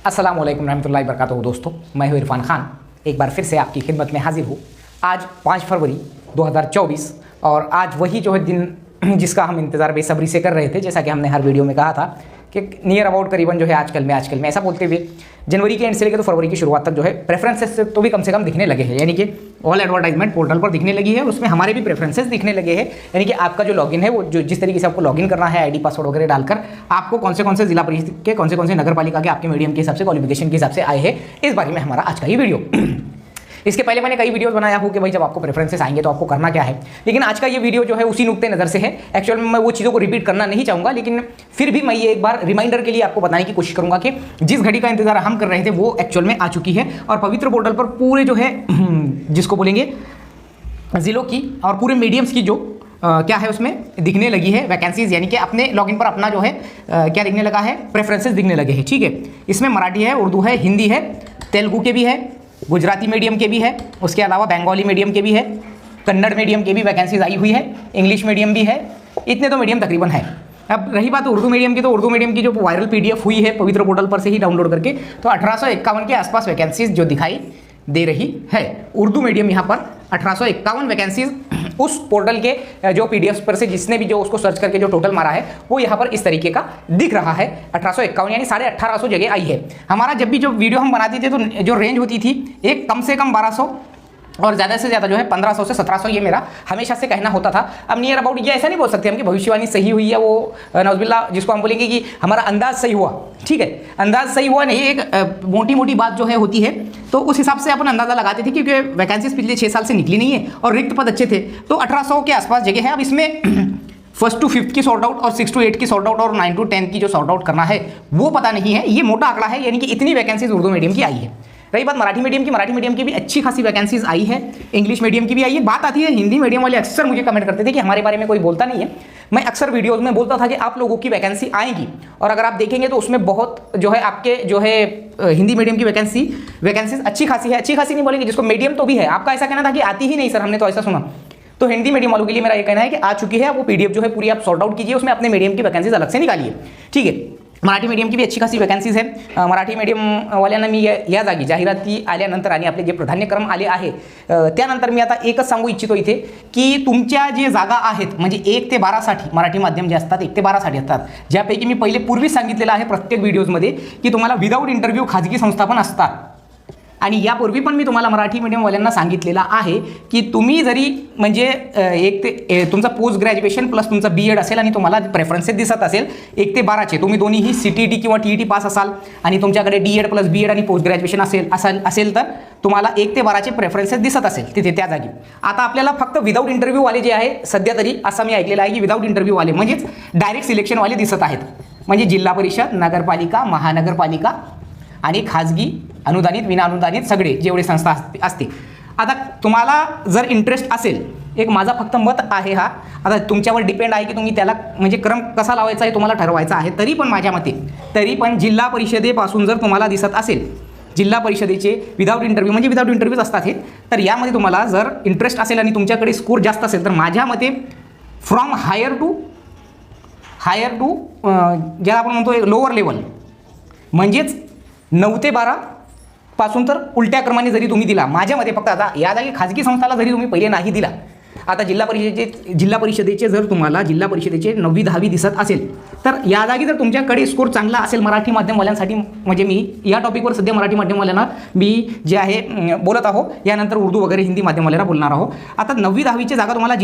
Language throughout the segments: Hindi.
अस्सलाम वालेकुम रहमतुल्लाहि वबरकातुहू। दोस्तों, मैं हूं इरफान खान, एक बार फिर से आपकी खिदमत में हाजिर हूँ। आज 5 फरवरी 2024 और आज वही जो है दिन जिसका हम इंतज़ार बेसब्री से कर रहे थे। जैसा कि हमने हर वीडियो में कहा था कि नियर अबाउट करीबन जो है आजकल में ऐसा बोलते हुए जनवरी के एंड से लेकर तो फरवरी की शुरुआत तक जो है प्रेफरेंसेस तो भी कम से कम दिखने लगे हैं, यानी कि ऑल एडवर्टाइजमेंट पोर्टल पर दिखने लगी है और उसमें हमारे भी प्रेफरेंसेस दिखने लगे हैं। यानी कि आपका जो लॉगिन है वो जो जिस तरीके से आपको लॉगिन करना है आईडी पासवर्ड वगैरह डालकर आपको कौन से जिला परिषद के कौन से नगर पालिका के आपके मीडियम के हिसाब से क्वालिफिकेशन के हिसाब से आए हैं, इस बारे में हमारा आज का ये वीडियो। इसके पहले मैंने कई वीडियोस बनाया हो कि भाई जब आपको प्रेफरेंसेस आएंगे तो आपको करना क्या है, लेकिन आज का ये वीडियो जो है उसी नुक्ते नज़र से है। एक्चुअल में मैं वो चीज़ों को रिपीट करना नहीं चाहूँगा, लेकिन फिर भी मैं ये एक बार रिमाइंडर के लिए आपको बताने की कोशिश करूँगा कि जिस घड़ी का इंतजार हम कर रहे थे वो एक्चुअल में आ चुकी है और पवित्र पोर्टल पर पूरे जो है जिसको बोलेंगे ज़िलों की और पूरे मीडियम्स की जो क्या है उसमें दिखने लगी है वैकेंसीज, यानी कि अपने लॉगिन पर अपना जो है क्या दिखने लगा है, प्रेफरेंसेस दिखने लगे हैं। ठीक है, इसमें मराठी है, उर्दू है, हिंदी है, तेलुगु के भी है, गुजराती मीडियम के भी है, उसके अलावा बंगाली मीडियम के भी है, कन्नड़ मीडियम के भी वैकेंसीज आई हुई है, इंग्लिश मीडियम भी है। इतने तो मीडियम तकरीबन है। अब रही बात उर्दू मीडियम की, तो उर्दू मीडियम की जो वायरल पीडीएफ हुई है पवित्र पोर्टल पर से ही डाउनलोड करके, तो 1851 के आसपास वैकेंसीज जो दिखाई दे रही है। उर्दू मीडियम यहाँ पर 1851 वैकेंसीज उस पोर्टल के जो पीडीएफ पर से जिसने भी जो उसको सर्च करके जो टोटल मारा है वो यहाँ पर इस तरीके का दिख रहा है। 1851 यानी 1850 जगह आई है। हमारा जब भी जो वीडियो हम बनाते थे तो जो रेंज होती थी एक कम से कम 1200 और ज़्यादा से ज़्यादा जो है 1500 से 1700, ये मेरा हमेशा से कहना होता था। अब नियर अबाउट ये ऐसा नहीं बोल सकते हम कि भविष्यवाणी सही हुई है, वो नौजबिल्ला जिसको हम बोलेंगे कि हमारा अंदाज सही हुआ। ठीक है, अंदाज सही हुआ नहीं, एक मोटी मोटी बात जो है होती है, तो उस हिसाब से अपन अंदाज़ा लगाते थे क्योंकि वैकेंसीज पिछले 6 साल से निकली नहीं है और रिक्त पद अच्छे थे, तो 1800 के आसपास जगह है। अब इसमें 1st to 5th की सॉर्ट आउट और 6th to 8th की सॉर्ट आउट और 9th to 10th की जो सॉर्ट आउट करना है वो पता नहीं है। ये मोटा आंकड़ा है, यानी कि इतनी वैकेंसीज उर्दू मीडियम की आई है। रही बात मराठी मीडियम की भी अच्छी खासी वैकेंसीज आई है, इंग्लिश मीडियम की भी आई है। बात आती है हिंदी मीडियम वाले अक्सर मुझे कमेंट करते थे कि हमारे बारे में कोई बोलता नहीं है। मैं अक्सर वीडियोस में बोलता था कि आप लोगों की वैकेंसी आएगी, और अगर आप देखेंगे तो उसमें बहुत जो है आपके जो है हिंदी मीडियम की वैकेंसीज अच्छी खासी है। अच्छी खासी नहीं बोलेंगे, जिसको मीडियम तो भी है। आपका ऐसा कहना था कि आती ही नहीं सर, हमने तो ऐसा सुना। तो हिंदी मीडियम वालों के लिए मेरा ये कहना है कि आ चुकी है, वो पीडीएफ जो है पूरी आप सॉर्ट आउट कीजिए, उसमें अपने मीडियम की वैकेंसीज अलग से निकालिए। ठीक है, मराठी मीडियम की भी अच्छी खासी वैकेंसीज है। मराठी मीडियम वाल्यांना मी या जागी जाहिराती आल्यानंतर आणि आपले जे प्राधान्यक्रम आले आहे त्यानंतर मी आता एकच सांगू इच्छितो इथे की तुमच्या जे जागा आहेत म्हणजे 1 ते 12 साठी मराठी माध्यम जे असतात 1 ते 12 साठी असतात, ज्यापैकी मी पहिले पूर्वीच सांगितलेलं आहे प्रत्येक व्हिडिओजमध्ये की तुम्हाला विदाऊट इंटरव्ह्यू खाजगी संस्थापन असतात। आणि यापूर्वी पण मी तुम्हाला मराठी मीडियमवाल्यांना सांगितलेलं आहे की तुम्ही जरी म्हणजे तुमचा पोस्ट ग्रॅज्युएशन प्लस तुमचा बीएड असेल आणि तुम्हाला प्रेफरन्सेस दिसत असेल 1 ते 12चे, तुम्ही दोन्हीही सीटीटी किंवा टीईटी पास असाल आणि तुमच्याकडे डीएड प्लस बीएड आणि पोस्ट ग्रॅज्युएशन असेल तर तुम्हाला 1 ते 12चे प्रेफरन्सेस दिसत असेल तिथे त्या जागी। आता आपल्याला फक्त विदाऊट इंटरव्ह्यू वाले जे आहे सध्या तरी असं मी ऐकलेलं आहे की विदाऊट इंटरव्ह्यू वाले म्हणजेच डायरेक्ट सिलेक्शन वाले दिसत आहेत, म्हणजे जिल्हा परिषद, नगरपालिका, महानगरपालिका आणि खाजगी अनुदानित विना अनुदानित सगळे जेवढे संस्था असते। आता तुम्हाला जर इंटरेस्ट असेल, एक माझा फक्त मत आहे हा, आता तुमच्यावर डिपेंड आहे की तुम्ही त्याला म्हणजे क्रम कसा लावायचा आहे तुम्हाला ठरवायचा आहे। तरी पण माझ्या मते तरी पण जिल्हा परिषदेपासून जर तुम्हाला दिसत असेल, जिल्हा परिषदेचे विदाऊट इंटरव्ह्यू म्हणजे विदाऊट इंटरव्ह्यूज असतात हे, तर यामध्ये तुम्हाला जर इंटरेस्ट असेल आणि तुमच्याकडे स्कोर जास्त असेल तर माझ्या मते फ्रॉम हायर टू ज्याला आपण म्हणतो लोअर लेवल म्हणजेच 9 ते 12 पासून तर उलट्या क्रमाने जरी तुम्ही दिला, माझ्यामध्ये फक्त आता या जागी खाजगी संस्थाला जरी तुम्ही पहिले नाही दिला, आता जिल्हा परिषदेचे जर तुम्हाला जिल्हा परिषदेचे 9वी 10वी दिसत असेल तर या जागी जर तुमच्याकडे स्कोर चांगला असेल मराठी माध्यमवाल्यांसाठी, म्हणजे मी या टॉपिकवर सध्या मराठी माध्यमवाल्यांना मी जे आहे बोलत आहो, यानंतर उर्दू वगैरे हिंदी माध्यमवाल्यांना बोलणार आहो। आता 9वी 10वीची जागा तुम्हाला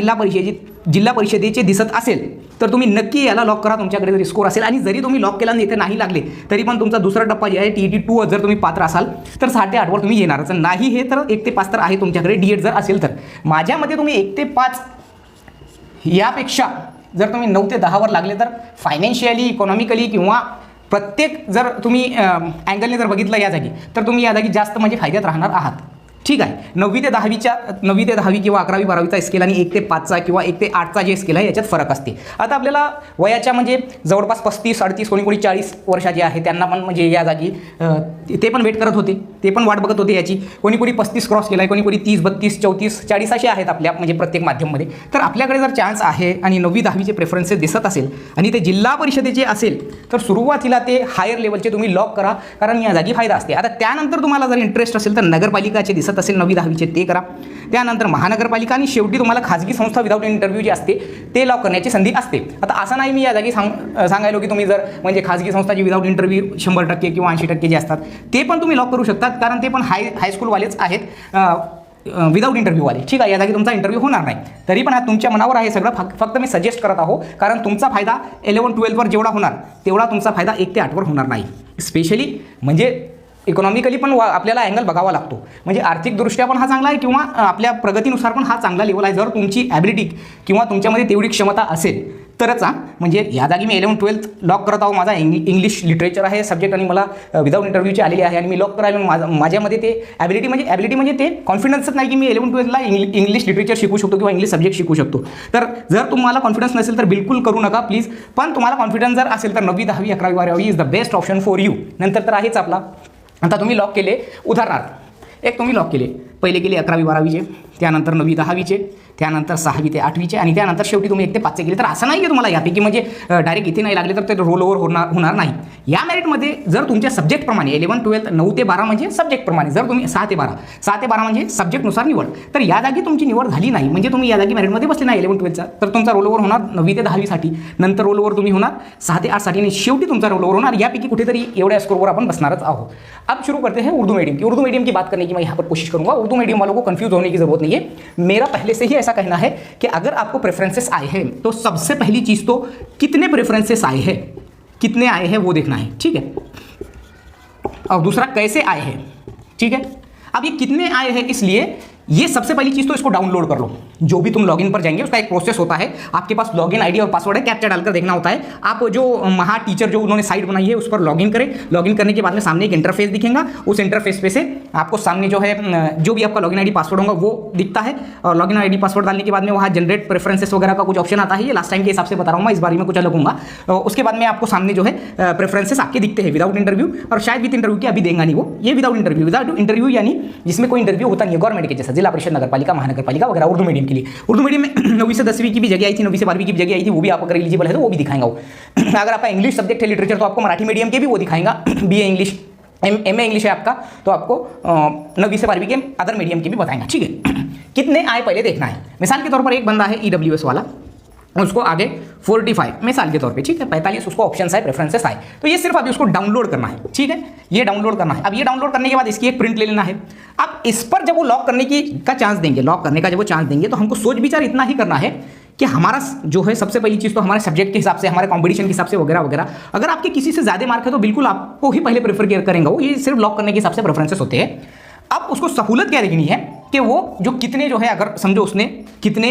जिल्हा परिषदेचे दिसत असेल तर तुम्ही नक्की याला लॉक करा तुमच्याकडे जरी स्कोर असेल, आणि जरी तुम्ही लॉक केला आणि इथे नाही लागले तरी पण तुमचा दुसरा टप्पा जे आहे टीईटी 2 जर तुम्ही पात्र असाल तर 7 ते 8 वर तुम्ही येणारच नाही, हे तर 1 ते 5 तर आहे तुमच्याकडे डीएड जर असेल तर। माझ्या मते तुम्ही 1 ते 5 यापेक्षा जर तुम्ही 9 ते 10 वर लागले तर फायनान्शियली, इकॉनॉमिकली किंवा प्रत्येक जर तुम्ही अँगलने जर बघितलं या जागी तर तुम्ही या जागी जास्त म्हणजे फायद्यात राहणार आहात। ठीक आहे. 9वी ते 10वी किंवा 11वी 12वीचा स्केल आणि 1 ते 5चा किंवा 1 ते 8चा जे स्केल आहे याच्यात फरक असते. आता आपल्याला वयाच्या म्हणजे जवळपास 35-38 कोणी 40 वर्षाचे आहे त्यांना पण म्हणजे या जागी ते पण वेट करत होते, ते पण वाट बघत होते याची. कोणी 35 क्रॉस केला आहे, कोणी 30, 32, 34, 40 असे आहेत आपल्या म्हणजे प्रत्येक माध्यममध्ये. तर आपल्याकडे जर चान्स आहे आणि 9वी 10वीचे प्रेफरन्सेस दिसत असेल आणि ते जिल्हा परिषदेचे असेल तर सुरुवातीला ते हायर लेवलचे तुम्ही लॉक करा, कारण या जागी फायदा असते. आता त्यानंतर तुम्हाला जर इंटरेस्ट असेल तर नगरपालिकाचे दिसत असेल 9वी 10वीचे ते करा. त्यानंतर महानगरपालिका आणि शेवटी तुम्हाला खाजगी संस्था विदाऊट इंटरव्ह्यू जे असते ते लॉक करण्याची संधी असते. आता असं नाही मी या जागी सांगायलो की तुम्ही जर म्हणजे खाजगी संस्थाची विदाऊट इंटरव्ह्यू 100% किंवा 80% जे असतात ते पण तुम्ही लॉक करू शकतात, कारण ते पण हायस्कूलवालेच आहेत विदाऊट इंटरव्ह्यूवाले. ठीक आहे, या जागी तुमचा इंटरव्ह्यू होणार नाही. तरी पण हा तुमच्या मनावर आहे सगळं, फक्त मी सजेस्ट करत आहो, कारण तुमचा फायदा 11-12वर जेवढा होणार तेवढा तुमचा फायदा 1 ते 8वर होणार नाही. स्पेशली म्हणजे इकॉनॉमिकली पण आपल्याला अँगल बघावा लागतो, म्हणजे आर्थिकदृष्ट्या पण हा चांगला आहे किंवा आपल्या प्रगतीनुसार पण हा चांगला लेवल आहे. जर तुमची ॲबिलिटी किंवा तुमच्यामध्ये तेवढी क्षमता असेल तरच म्हणजे या जागी मी 11-12 लॉक करत आहो. माझा इंग्लिश लिटरेचर आहे सब्जेक्ट आणि मला विदाऊट इंटरव्ह्यूचे आलेले आहे आणि मी लॉक करायला माझ्यामध्ये ते ॲबिलिटी म्हणजे ते कॉन्फिडन्सच नाही की मी 11-12ला इंग्लिश लिटरेचर शिकू शकतो किंवा इंग्लिश सब्जेक्ट शिकू शकतो. तर जर तुम्हाला कॉन्फिडन्स नसेल तर बिलकुल करू नका प्लीज. पण तुम्हाला कॉन्फिडन्स जर असेल तर 9वी 10वी 11वी 12वी is the best option for you. नंतर तर आहेच आपला. आता तुम्ही लॉक केले, उदाहरणार्थ एक तुम्ही लॉक केले, पहिले केले 11वी 12वीचे, त्यानंतर 9वी 10वीचे, त्यानंतर 6वी ते 8वीचे आणि त्यानंतर शेवटी तुम्ही 1 ते 5चे केले. तर असं नाही की तुम्हाला यापैकी म्हणजे डायरेक्ट इथे नाही लागले तर ते रोल ओव्हर होणार नाही. या मेरिटमध्ये जर तुमच्या सब्जेक्टप्रमाणे 11-12 9 ते 12 म्हणजे सब्जेक्टप्रमाणे, जर तुम्ही 6 ते 12 म्हणजे सब्जेक्टनुसार निवड, तर या जागी तुमची निवड झाली नाही म्हणजे तुम्ही या जागी मेरिटमध्ये बसले नाही 11-12चा, तर तुमचा रोल ओव्हर होणार 9वी ते 10वीसाठी, नंतर रोल ओव्हर तुम्ही होणार 6 ते 8साठी आणि शेवटी तुमचा रोल ओव्हर होणार यापैकी कुठेतरी एवढ्या स्कोरवर आपण बसणारच आहोत. अब शुरू करते हैं उर्दू मीडियम की. उर्दू मीडियम की बात करने की मैं यहाँ पर कोशिश करूँगा. उर्दू मीडियम वालों को कंफ्यूज होने की जरूरत नहीं है. मेरा पहले से ही ऐसा कहना है कि अगर आपको प्रेफरेंसेस आए हैं तो सबसे पहली चीज तो कितने प्रेफरेंसेस आए हैं, कितने आए हैं वो देखना है. ठीक है, और दूसरा कैसे आए हैं. ठीक है, अब ये कितने आए हैं इसलिए ये सबसे पहली चीज तो इसको डाउनलोड कर लो. जो भी तुम लॉगिन पर जाएंगे उसका एक प्रोसेस होता है. आपके पास लॉगिन आईडी और पासवर्ड है, कैप्चा डालकर देखना होता है. आप जो महा टीचर जो उन्होंने साइट बनाई है उस पर लॉगिन करें. लॉगिन करने के बाद में सामने एक इंटरफेस दिखेगा. उस इंटरफेस पे से आपको सामने जो है जो भी आपका लॉगिन आईडी पासवर्ड होगा वो दिखता है. और लॉगिन आईडी पासवर्ड डालने के बाद में वहाँ जनरेट प्रेफरेंसेस वगैरह का कुछ ऑप्शन आता है. ये लास्ट टाइम के हिसाब से बता रहा हूँ मैं, इस बारे में कुछ अलग होगा. उसके बाद में आपको सामने जो है प्रेफरेंसेस आपके दिखते हैं विदाउट इंटरव्यू, और शायद विद इंटरव्यू के अभी देंगे नहीं वो. ये विदाउट इंटरव्यू यानी जिसमें कोई इंटरव्यू होता नहीं है, गवर्नमेंट के जैसा जिला परिषद, नगरपालिका, महानगरपालिका वगैरह. उर्दू मीडियम के लिए, उर्दू मीडियम में 9वीं से 10वीं की भी जगह आई थी, 9वीं से 12वीं की भी जगह आई थी, वो भी आपको अगर एलिजिबल है तो वो भी दिखाएंगा वो. अगर आपका इंग्लिश सब्जेक्ट है लिटरेचर तो आपको मराठी मीडियम के भी वो दिखाएंगा. BA इंग्लिश, MA इंग्लिश है आपका तो आपको 9वीं से 12वीं के अदर मीडियम के भी बताएंगा. ठीक है, कितने आए पहले देखना है. मिसाल के तौर पर एक बंदा है EWS वाला, उसको आगे 45 मिसाल के तौर पे, ठीक है, 45 उसको ऑप्शंस आए, प्रेफरेंसेस आए, तो ये सिर्फ अभी उसको डाउनलोड करना है. ठीक है, ये डाउनलोड करना है. अब ये डाउनलोड करने के बाद इसकी एक प्रिंट ले लेना है. अब इस पर जब वो लॉक करने का चांस देंगे, लॉक करने का जब वो चांस देंगे तो हमको सोच विचार इतना ही करना है कि हमारा जो है सबसे पहली चीज़ तो हमारे सब्जेक्ट के हिसाब से, हमारे कंपटीशन के हिसाब से वगैरह वगैरह. अगर आपके किसी से ज़्यादा मार्क है तो बिल्कुल आपको ही पहले प्रेफर करेंगे वो. ये सिर्फ लॉक करने के हिसाब से प्रेफरेंसेस होते हैं. अब उसको सहूलत क्या देखनी है कि वो जो कितने जो है, अगर समझो उसने कितने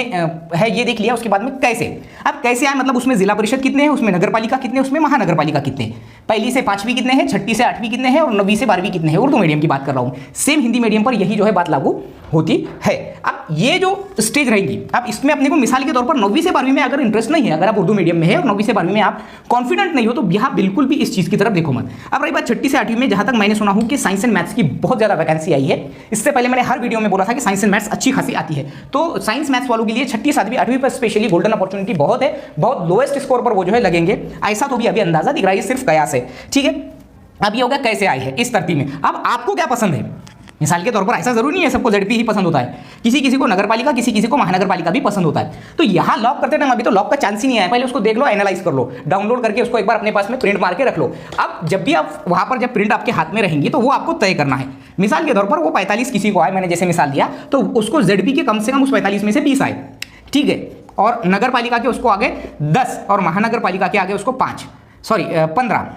है ये देख लिया, उसके बाद में कैसे. अब कैसे आए मतलब उसमें जिला परिषद कितने हैं, उसमें नगरपालिका कितने, उसमें महानगरपालिका कितने, पहली से 5वीं कितने हैं, 6ठी से 8वीं कितने हैं और 9वीं से 12वीं कितने हैं. उर्दू मीडियम की बात कर रहा हूँ. सेम हिंदी मीडियम पर यही जो है बात लागू होती है. अब ये जो स्टेज रहेगी, अब इसमें अपने को मिसाल के तौर पर 9वीं से 12वीं में अगर इंटरेस्ट नहीं है, अगर आप उर्दू मीडियम में है और 9वीं से 12वीं में आप कॉन्फिडेंट नहीं हो तो यहाँ बिल्कुल भी इस चीज़ की तरफ देखो मत. अब रही बात 6ठी से 8वीं में, जहाँ तक मैंने सुना हूँ कि साइंस एंड मैथ्स की बहुत ज़्यादा वैकेंसी आई है. इससे पहले मैंने हर वीडियो में बोला था कि साइंस एंड मैथ्स अच्छी खासी आती है. तो साइंस मैथ्स वालों के लिए 6ठी 7वीं 8वीं पर स्पेशली गोल्डन अपॉर्चुनिटी बहुत है. बहुत लोएस्ट स्कोर पर वो जो है लगेंगे, ऐसा तो भी अभी अंदाजा दिख रहा है, सिर्फ कयास है. ठीक है, अब ये होगा कैसे आए हैं इस तरतीब में. अब आपको क्या पसंद है, मिसाल के तौर पर ऐसा जरूरी नहीं है सबको ZP ही पसंद होता है. किसी किसी को नगरपालिका, किसी किसी को महानगरपालिका भी पसंद होता है. तो यहाँ लॉक करते टाइम अभी तो लॉक का चांस ही नहीं आया. पहले उसको देख लो, एनालाइज कर लो, डाउनलोड करके उसको एक बार अपने पास में प्रिंट मार के रख लो. अब जब भी आप वहाँ पर जब प्रिंट आपके हाथ में रहेंगी तो वो आपको तय करना है. मिसाल के तौर पर वो 45 किसी को आए, मैंने जैसे मिसाल दिया, तो उसको ZP के कम से कम उस 45 में से 20 आए. ठीक है, और नगरपालिका के उसको आगे 10 और महानगरपालिका के आगे उसको 15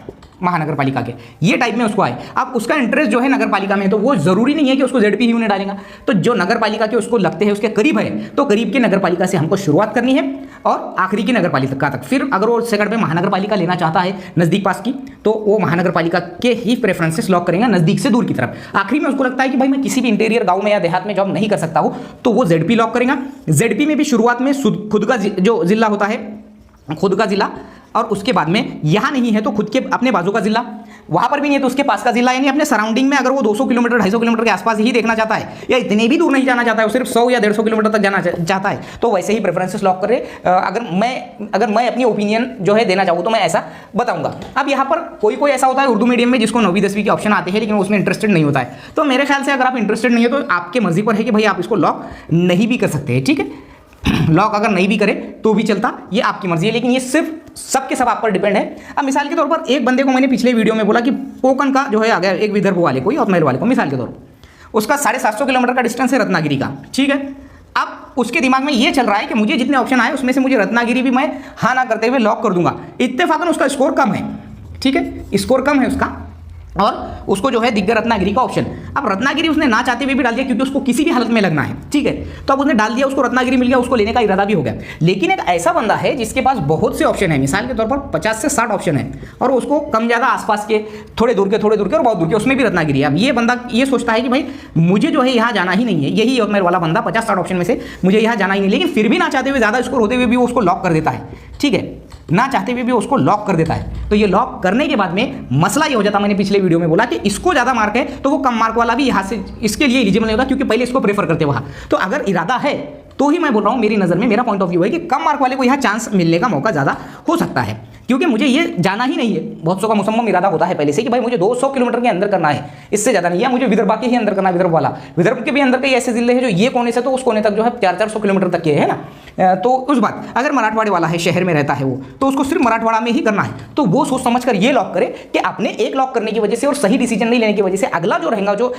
महानगरपालिका के, ये टाइप में उसको आए. अब उसका इंटरेस्ट जो है नगरपालिका में है तो वो जरूरी नहीं है कि उसको ZP ही उन्हें डालेगा. तो जो नगरपालिका के उसको लगते हैं उसके करीब है तो करीब के नगरपालिका से हमको शुरुआत करनी है. और आखिरी की नगर पालिका तक। फिर अगर वो सेकंड पे महानगर पालिका लेना चाहता है नज़दीक पास की, तो वो महानगर पालिका के ही प्रेफरेंसेस लॉक करेंगे नज़दीक से दूर की तरफ। आखिरी में उसको लगता है कि भाई मैं किसी भी इंटीरियर गाँव में या देहात में जॉब नहीं कर सकता हूँ, तो वो जेडपी लॉक करेगा। जेडपी में भी शुरुआत में खुद का जो जिला होता है, खुद का जिला, और उसके बाद में यहाँ नहीं है तो खुद के अपने बाजू का जिला, वहाँ पर भी नहीं है तो उसके पास का जिला, यानी अपने सराउंडिंग में अगर वो 200 किलोमीटर 250 किलोमीटर के आसपास ही देखना चाहता है या इतने भी दूर नहीं जाना चाहता है, वो सिर्फ 100 या 150 किलोमीटर तक जाना चाहता है, तो वैसे ही प्रेफरेंसेस लॉक करे। अगर मैं अपनी ओपिनियन जो है देना चाहूँ तो मैं ऐसा बताऊंगा। अब यहाँ पर कोई ऐसा होता है उर्दू मीडियम में जिसको 9वीं 10वीं के ऑप्शन आते हैं लेकिन उसमें इंटरेस्टेड नहीं होता है, तो मेरे ख्याल से अगर आप इंटरेस्टेड नहीं है तो आपके मर्जी पर है कि भाई आप इसको लॉक नहीं भी कर सकते हैं, ठीक है। लॉक अगर नहीं भी करे तो भी चलता, ये आपकी मर्जी है, लेकिन ये सिर्फ सबके सब आप पर डिपेंड है। अब मिसाल के तौर पर एक बंदे को मैंने पिछले वीडियो में बोला कि पोकन का जो है आ गया एक विदर्भ वाले को, और मेल वाले को, मिसाल के तौर पर उसका 750 किलोमीटर का डिस्टेंस है रत्नागिरी का, ठीक है। अब उसके दिमाग में ये चल रहा है कि मुझे जितने ऑप्शन आए उसमें से मुझे रत्नागिरी भी मैं हाँ ना करते हुए लॉक कर दूंगा। इत्तेफाकन उसका स्कोर कम है, ठीक है, स्कोर कम है उसका, और उसको जो है दिग्गज रत्नागिरी का ऑप्शन। अब रत्नागिरी उसने ना चाहते हुए भी डाल दिया क्योंकि उसको किसी भी हालत में लगना है, ठीक है, तो अब उसने डाल दिया, उसको रत्नागिरी मिल गया, उसको लेने का इरादा भी हो गया। लेकिन एक ऐसा बंदा है जिसके पास बहुत से ऑप्शन है, मिसाल के तौर पर 50 से 60 ऑप्शन है, और उसको कम ज़्यादा आसपास के थोड़े दूर के और बहुत दूर के, उसमें भी रत्नागिरी है। अब ये बंदा ये सोचता है कि भाई मुझे जो है यहाँ जाना ही नहीं है, यही योतमेर वाला बंदा 50-60 ऑप्शन में से मुझे यहाँ जाना ही नहीं, लेकिन फिर भी ना चाहते हुए ज़्यादा स्कोर होते हुए भी वो उसको लॉक कर देता है, ठीक है, ना चाहते हुए भी उसको लॉक कर देता है। तो ये लॉक करने के बाद में मसला ये हो जाता, मैंने पिछले वीडियो में बोला कि इसको ज़्यादा मार्क है तो वो कम मार्क वाला भी यहाँ से इसके लिए एलिजिबल नहीं होता, क्योंकि पहले इसको प्रेफर करते वहाँ। तो अगर इरादा है तो ही मैं बोल रहा हूँ, मेरी नज़र में मेरा पॉइंट ऑफ व्यू है कि कम मार्क वाले को यहाँ चांस मिलने का मौका ज़्यादा हो सकता है, क्योंकि मुझे ये जाना ही नहीं है। बहुत सौ का मुसम्मम इरादा होता है पहले से कि भाई मुझे 200 किलोमीटर के अंदर करना है, इससे ज़्यादा नहीं है, मुझे विदर्भ के ही अंदर करना है, विदर्भ वाला। विदर्भ के भी अंदर कई ऐसे जिले हैं जो ये कोने से तो उस कोने तक जो है 400-400 किलोमीटर तक के है ना। तो उस बात अगर मराठवाड़े वाला है, शहर में रहता है वो, तो उसको सिर्फ मराठवाड़ा में ही करना है, तो वो सोच समझ कर ये लॉक करे कि अपने एक लॉक करने की वजह से और सही डिसीजन नहीं लेने की वजह से अगला जो रहेगा, जो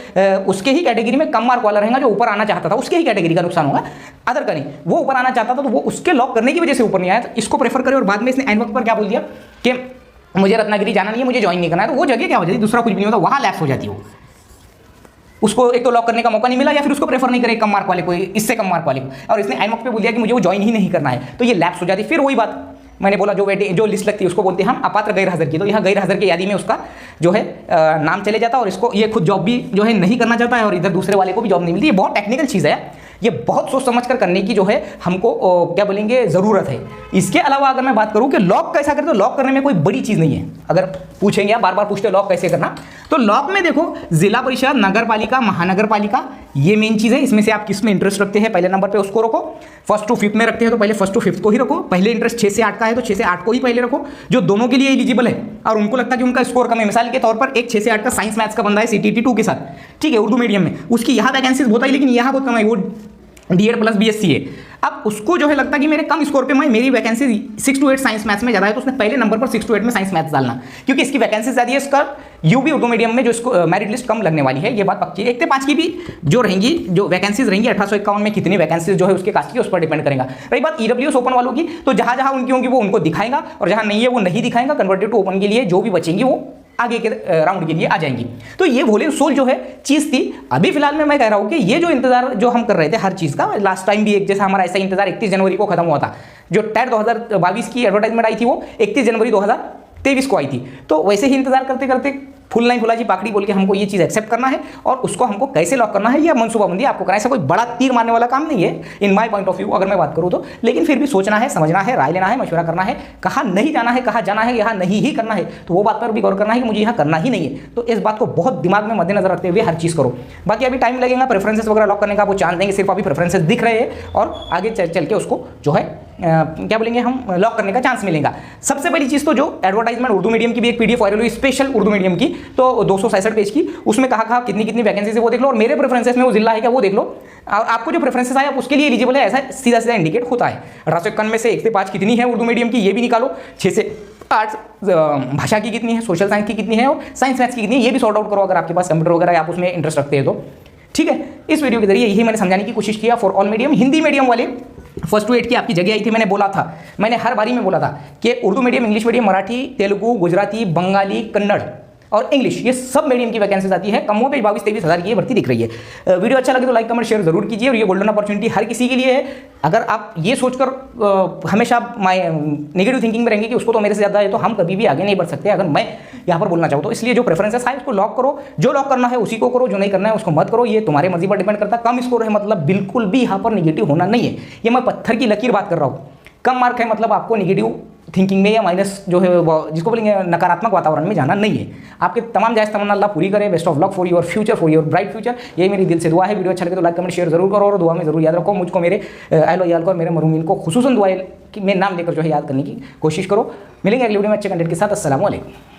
उसके ही कैटेगरी में कम मार्क वाला रहेगा, जो ऊपर आना चाहता था उसके ही कैटेगरी का नुकसान होगा, अदर का नहीं। वो ऊपर आना चाहता था तो वो उसके लॉक करने की वजह से ऊपर नहीं आया, तो इसको प्रेफर करे। और बाद में इसने एंड वक्त पर क्या बोल दिया कि मुझे रत्नागिरी जाना नहीं है, मुझे ज्वाइन नहीं करना है, तो वो जगह क्या हो जाती है, दूसरा कुछ भी नहीं होता, वहाँ लैप्स हो जाती है। उसको एक तो लॉक करने का मौका नहीं मिला, या फिर उसको प्रेफर नहीं करे कम मार्क वाले को, इससे कम मार्क वाले को, और इसने एंड वक्त पे बोल दिया कि मुझे वो ज्वाइन ही नहीं करना है, तो ये लैप्स हो जाती है। फिर वही बात मैंने बोला, जो लिस्ट लगती है उसको बोलते हैं हम अपात्र गैर हाजिर की, तो यहाँ गैर हाजिर की यादी में उसका जो है नाम चले जाता है, और इसको ये खुद जॉब भी जो है नहीं करना चाहता है, और इधर दूसरे वाले को भी जॉब नहीं मिलती। ये बहुत टेक्निकल चीज़ है, ये बहुत सोच समझ कर करने की जो है हमको क्या बोलेंगे ज़रूरत है। इसके अलावा अगर मैं बात करूं कि लॉक कैसा करते, तो लॉक करने में कोई बड़ी चीज़ नहीं है। अगर पूछेंगे आप, बार बार पूछते लॉक कैसे करना, तो लॉक में देखो जिला परिषद, नगर पालिका, महानगर पालिका, ये मेन चीज़ है। इसमें से आप किस में इंटरेस्ट रखते हैं, पहले नंबर पे उसको रखो। फर्स्ट टू फिफ्थ में रखते हैं तो पहले फर्स्ट टू फिफ्थ को ही रखो। पहले इंटरेस्ट 6 से 8 का है तो 6 से 8 को ही पहले रखो, जो दोनों के लिए एलिजिबल है और उनको लगता है कि उनका स्कोर कम है। मिसाल के तौर पर एक 6 से 8 का साइंस मैथ्स का बंदा है CTT 2 के साथ, ठीक है, उर्दू मीडियम में, उसकी यहाँ वैकेंसीज बहुत है, लेकिन यहाँ बहुत कम है, वो D.Ed प्लस BSc है। अब उसको जो है लगता है कि मेरे कम स्कोर पे मेरी वैकेंसी 6 to 8 साइंस मैथ्स में ज़्यादा है, तो उसने पहले नंबर पर 6 to 8 में साइंस मैथ्स डालना, क्योंकि इसकी वैकेंसी ज़्यादा है। इसका UB उर्दू मीडियम में जो इसको मेरिट लिस्ट कम लगने वाली है, ये बात पक्की है। 1 से 5 की भी जो रहेंगी, जो वैकेंसीज रहेंगी 1851 में कितनी वैकेंसीज जो है उसके कास्ट की, उस पर डिपेंड करेगा। रही बात EWS ओपन वालों की, तो जहाँ जहाँ उनकी होंगी वो उनको दिखाएगा, और जहाँ नहीं है वो नहीं दिखाएगा। कन्वर्टेड टू ओपन के लिए जो भी बचेंगी वो आगे के राउंड के लिए आ जाएंगी। तो ये वोले सोल जो है चीज़ थी। अभी फिलहाल में मैं कह रहा हूँ कि ये जो इंतजार जो हम कर रहे थे हर चीज़ का, लास्ट टाइम भी एक जैसा हमारा ऐसा इंतजार 31 जनवरी को खत्म हुआ था। जो टेट 2022 की एडवर्टाइजमेंट आई थी वो 31 जनवरी 2023 को आई थी। तो वैसे ही इंतजार करते करते फुल नहीं फुला जी पाकड़ी बोल के हमको ये चीज़ एक्सेप्ट करना है, और उसको हमको कैसे लॉक करना है यह मनसूबाबंदी आपको करना है। ऐसा कोई बड़ा तीर मारने वाला काम नहीं है in my point of view, अगर मैं बात करूँ तो। लेकिन फिर भी सोचना है, समझना है, राय लेना है, मशवरा करना है, कहाँ नहीं जाना है, कहाँ जाना है, यहाँ नहीं ही करना है, तो वो बात पर भी गौर करना है कि मुझे यहाँ करना ही नहीं है। तो इस बात को बहुत दिमाग में मद्देनजर रखते हुए हर चीज़ करो। बाकी अभी टाइम लगेगा, प्रेफरेंसेस वगैरह लॉक करने का वो चांस देंगे, सिर्फ अभी प्रेफरेंसेस दिख रहे हैं, और आगे चल के उसको जो है क्या बोलेंगे हम लॉक करने का चांस मिलेगा। सबसे पहली चीज़ तो जो एडवर्टाइजमेंट उर्दू मीडियम की भी एक PDF वायरल हुई स्पेशल उर्दू मीडियम की, तो 267 पेज की, उसमें कहाँ कितनी वैकेंसी है वो देख लो, और मेरे प्रेफरेंसेस में वो जिला है क्या वो देख लो, और आपको जो प्रेफरेंसेस आए आप उसके लिए एलिजिबल है, ऐसा सीधा इंडिकेट होता है। 1851 में से 1 से 5 कितनी है उर्दू मीडियम की ये भी निकालो, 6 से 8 भाषा की कितनी है, सोशल साइंस की कितनी है, और साइंस मैथ्स की कितनी है, ये भी सॉर्ट आउट करो अगर आपके पास कंप्यूटर वगैरह आप उसमें इंटरेस्ट रखते हैं तो। ठीक है, इस वीडियो के जरिए यही मैंने समझाने की कोशिश किया for all medium. Hindi medium वाले फर्स्ट टू 8 की आपकी जगह आई थी, मैंने बोला था, मैंने हर बारी में बोला था कि Urdu medium, English medium, Marathi, Telugu, Gujarati, Bengali, Kannada, और इंग्लिश, ये सब मीडियम की वैकेंसीज आती है। कमों पे 22-23 हज़ार की ये भर्ती दिख रही है। वीडियो अच्छा लगे तो लाइक कमेंट शेयर जरूर कीजिए। और ये गोल्डन अपॉर्चुनिटी हर किसी के लिए है। अगर आप ये सोचकर हमेशा नेगेटिव थिंकिंग में रहेंगे कि उसको तो मेरे से ज़्यादा है, तो हम कभी भी आगे नहीं बढ़ सकते। अगर मैं यहाँ पर बोलना चाहूँ तो इसलिए जो प्रेफरेंसेस है उसको लॉक करो, जो लॉक करना है उसी को करो, जो नहीं करना है उसको मत करो। ये तुम्हारे मर्जी पर डिपेंड करता है। कम स्कोर है मतलब बिल्कुल भी यहाँ पर निगेटिव होना नहीं है। ये मैं पत्थर की लकीर बात कर रहा हूँ। कम मार्क है मतलब आपको निगेटिव थिंकिंग में या माइनस जो है जिसको बोलेंगे नकारात्मक वातावरण में जाना नहीं है। आपके तमाम जायज़ तमन्ना अल्लाह पूरी करे। Best of luck for your future, for your bright future. यही मेरी दिल से दुआ है। वीडियो अच्छा लगे तो लाइक कमेंट शेयर जरूर करो और दुआ में जरूर याद रखो। मुझको मेरे अहल याल को और मेरे मरूमीन को खुसूसन दुआ में नाम लेकर जो है याद करने की कोशिश करो। मिलेंगे अगली वीडियो में अच्छे कंटेंट के साथ। अस्सलाम वालेकुम।